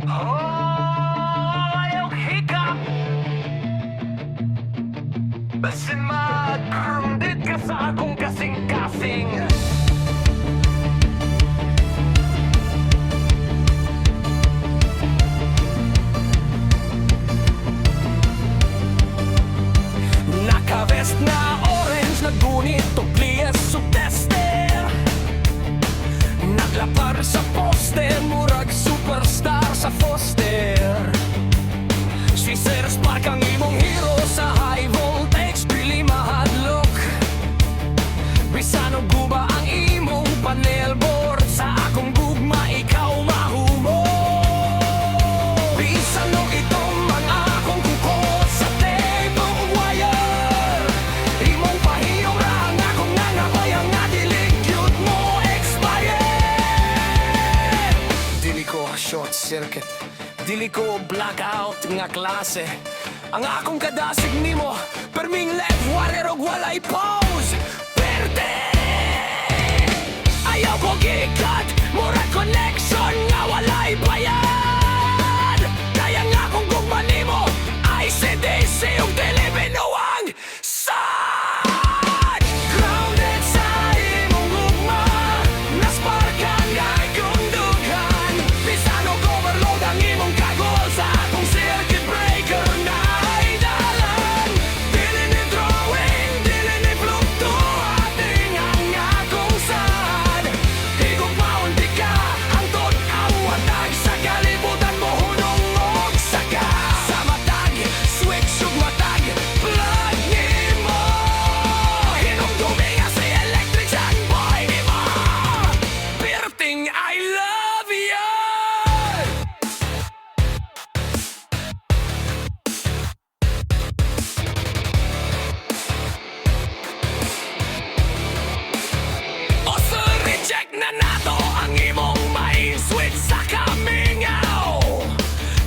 ayaw hikap. Basin mag-grounded ka sa akong kasing-kasing. Naka-vest na orange, nagunit o plies o tester. Naglapar sa poster, murag superstar sa Foster. Si Sir Spark ang imong hero sa high voltage, pili mahadlok. Bisano guba ang imong panel board, sa akong gugma ikaw mahumo. Bisano itong mga akong kuko sa tape o wire. Imong pahiyong ra ang akong nangakoy, ang adilig cute mo expired. Dili ko short circuit, dili ko blackout nga klase. Ang akong kadasig nimo, perming left warrior og walay pose. Perde! Ayaw ko gikat, mura connection nga walay bayad. Kaya nga akong gugma nimo, ICDC yung dilibinuang sad. Grounded sa imong gugma, nasparkan nga ikong dughan. Bisano overload ang imong kagol sa akong circuit breaker na ay dalan. Dili ni drawing, dili ni flukto, ating ang akong sad. Higugmaon di ka, hangtod ang watag sa kalibutan mo hunong og saga. Sa matag, switch ug matag, plug nimo. Hinumdumi nga si electric shan boy nimo. Perting I love you. O sa reject na nato ang imong main switch sa kamingaw.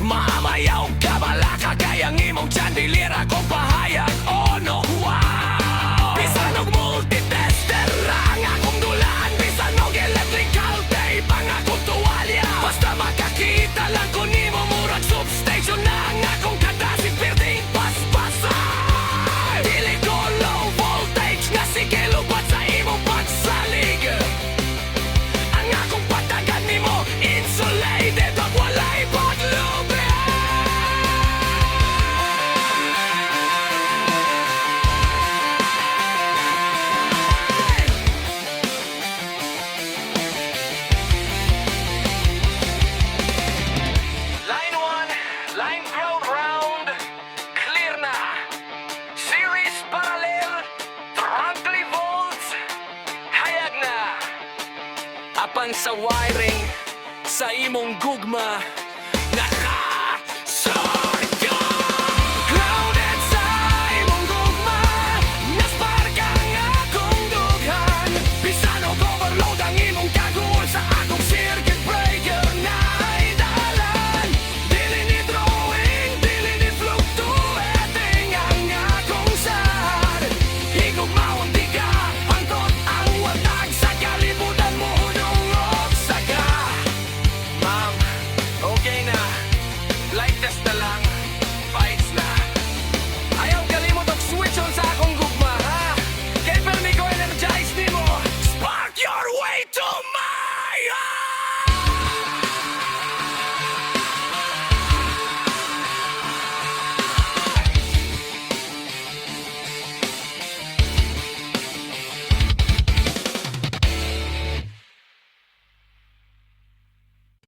Mamayaw ka bala ka kaya ang imong chandelier akong pahayag. Oh no, wow. Bisan og multitester ang akong dulaan, bisan og electrical tape ang akong tuwalya. Basta makakita lang ko nimo, murag substation na ang akong kadasig, perting paspasay. Dili ko low voltage nga sige lubat sa imong pagsalig. Ang akong patagan nimo, insulated at walay paglube. Line 1, line ground round, clear na. Series parallel, 30 volts, hayag na. Apan sa wiring, sa imong gugma, naka